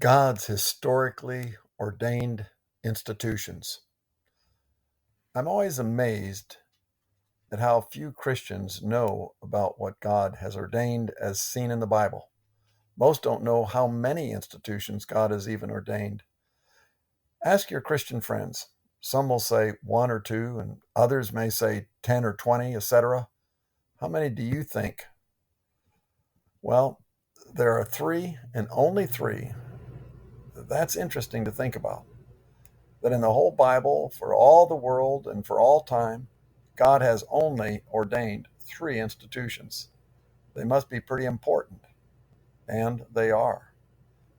God's historically ordained institutions. I'm always amazed at how few Christians know about what God has ordained as seen in the Bible. Most don't know how many institutions God has even ordained. Ask your Christian friends. Some will say one or two, and others may say 10 or 20, etc. How many do you think? Well, there are three and only three. That's interesting to think about. That in the whole Bible, for all the world and for all time, God has only ordained three institutions. They must be pretty important, and they are.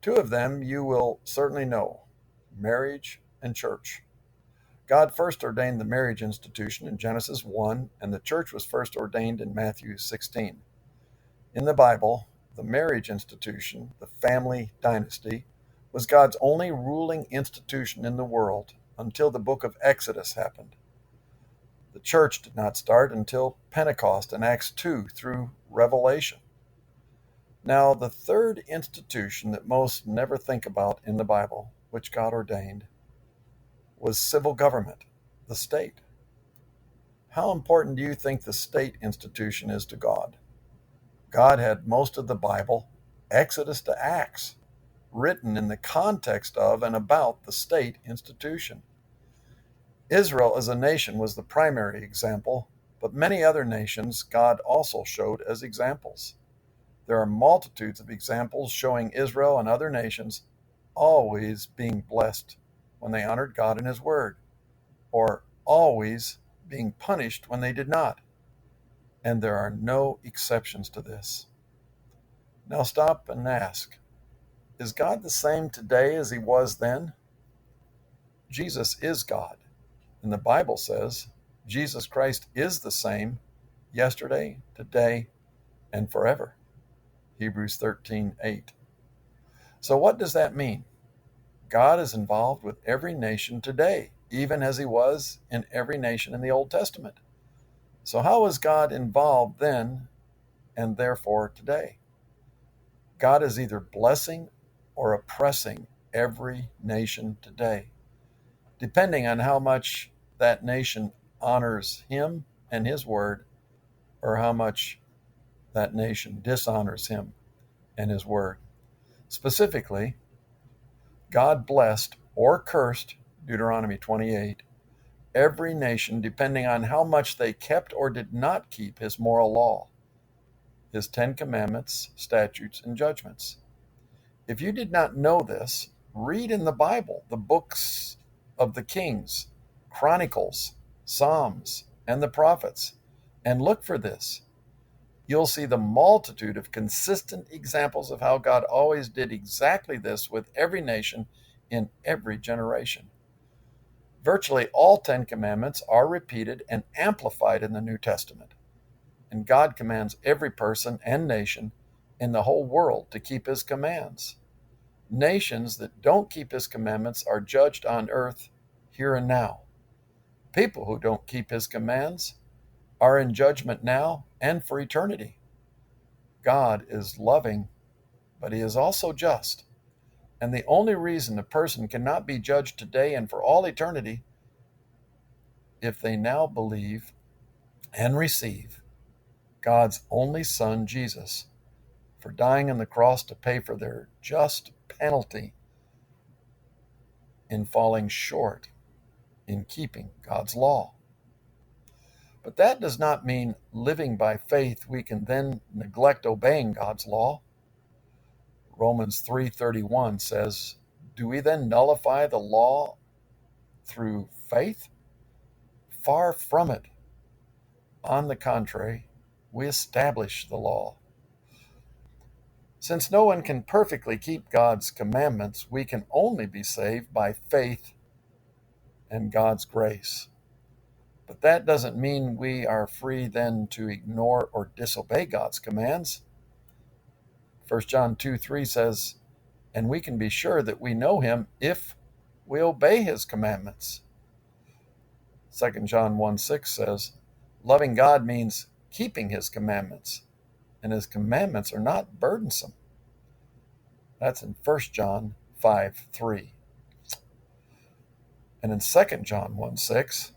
Two of them you will certainly know: marriage and church. God first ordained the marriage institution in Genesis 1, and the church was first ordained in Matthew 16. In the Bible, the marriage institution, the family dynasty, was God's only ruling institution in the world until the book of Exodus happened. The church did not start until Pentecost in Acts 2 through Revelation. Now, the third institution that most never think about in the Bible, which God ordained, was civil government, the state. How important do you think the state institution is to God? God had most of the Bible, Exodus to Acts, written in the context of and about the state institution. Israel as a nation was the primary example, but many other nations God also showed as examples. There are multitudes of examples showing Israel and other nations always being blessed when they honored God and His Word, or always being punished when they did not. And there are no exceptions to this. Now stop and ask, is God the same today as He was then? Jesus is God, and the Bible says Jesus Christ is the same yesterday, today, and forever. Hebrews 13:8. So what does that mean? God is involved with every nation today, even as He was in every nation in the Old Testament. So how is God involved then and therefore today? God is either blessing or oppressing every nation today, depending on how much that nation honors Him and His Word, or how much that nation dishonors Him and His Word. Specifically, God blessed or cursed, Deuteronomy 28, every nation depending on how much they kept or did not keep His moral law, His 10 commandments, statutes, and judgments. If you did not know this, read in the Bible the books of the Kings, Chronicles, Psalms, and the prophets, and look for this. You'll see the multitude of consistent examples of how God always did exactly this with every nation in every generation. Virtually all 10 commandments are repeated and amplified in the New Testament, and God commands every person and nation in the whole world to keep His commands. Nations that don't keep His commandments are judged on earth here and now. People who don't keep His commands are in judgment now and for eternity. God is loving, but He is also just. And the only reason a person cannot be judged today and for all eternity, if they now believe and receive God's only Son, Jesus, for dying on the cross to pay for their just penalty in falling short in keeping God's law. But that does not mean living by faith we can then neglect obeying God's law. Romans 3:31 says, "Do we then nullify the law through faith? Far from it. On the contrary, we establish the law." Since no one can perfectly keep God's commandments, we can only be saved by faith and God's grace. But that doesn't mean we are free then to ignore or disobey God's commands. 1 John 2:3 says, "And we can be sure that we know Him if we obey His commandments." 2 John 1:6 says, "Loving God means keeping His commandments, and His commandments are not burdensome." That's in 1 John 5:3. And in 2 John 1:6,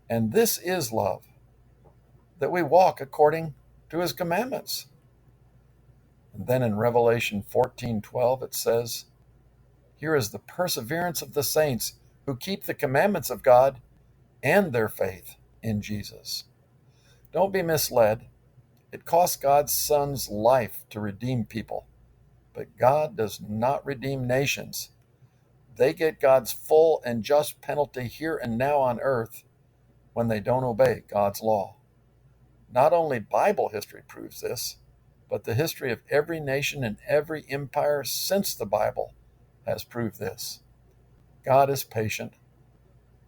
and this is love, that we walk according to his commandments. And then in Revelation 14:12 it says, here is the perseverance of the saints who keep the commandments of God and their faith in Jesus. Don't be misled. It cost God's Son's life to redeem people, but God does not redeem nations. They get God's full and just penalty here and now on earth when they don't obey God's law. Not only Bible history proves this, but the history of every nation and every empire since the Bible has proved this. God is patient,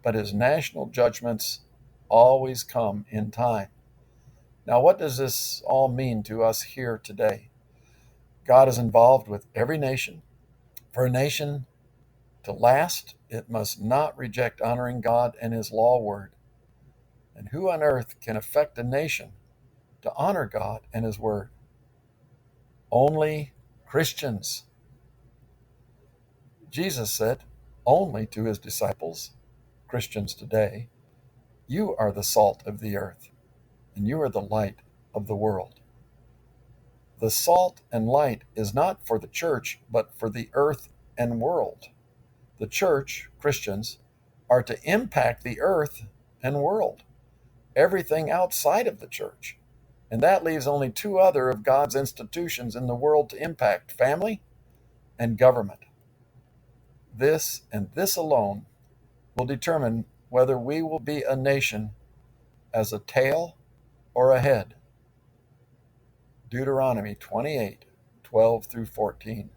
but his national judgments always come in time. Now, what does this all mean to us here today? God is involved with every nation. For a nation to last, it must not reject honoring God and his law word. And who on earth can affect a nation to honor God and his word? Only Christians. Jesus said only to his disciples, Christians today, you are the salt of the earth, and you are the light of the world. The salt and light is not for the church, but for the earth and world. The church, Christians, are to impact the earth and world, everything outside of the church. And that leaves only two other of God's institutions in the world to impact: family and government. This and this alone will determine whether we will be a nation as a tail or a head. Deuteronomy 28:12 through 14.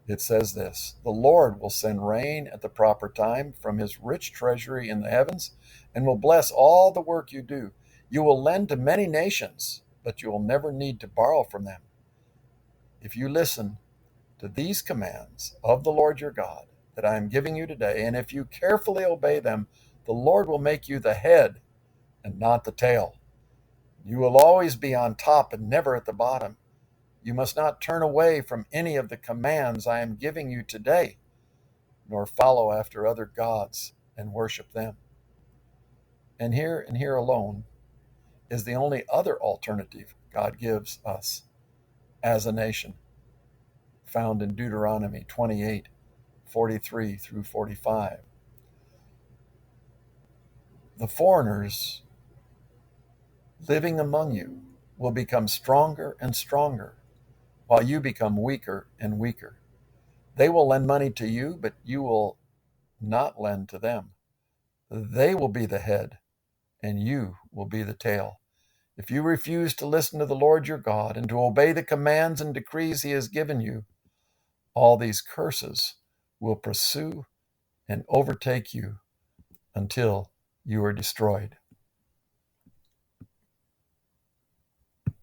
It says this: the Lord will send rain at the proper time from his rich treasury in the heavens and will bless all the work you do. You will lend to many nations, but you will never need to borrow from them. If you listen to these commands of the Lord your God that I am giving you today, and if you carefully obey them, the Lord will make you the head and not the tail. You will always be on top and never at the bottom. You must not turn away from any of the commands I am giving you today, nor follow after other gods and worship them. And here alone is the only other alternative God gives us as a nation, found in Deuteronomy 28:43 through 45. The foreigners living among you will become stronger and stronger, while you become weaker and weaker. They will lend money to you, but you will not lend to them. They will be the head, and you will be the tail. If you refuse to listen to the Lord your God and to obey the commands and decrees he has given you, all these curses will pursue and overtake you until you are destroyed.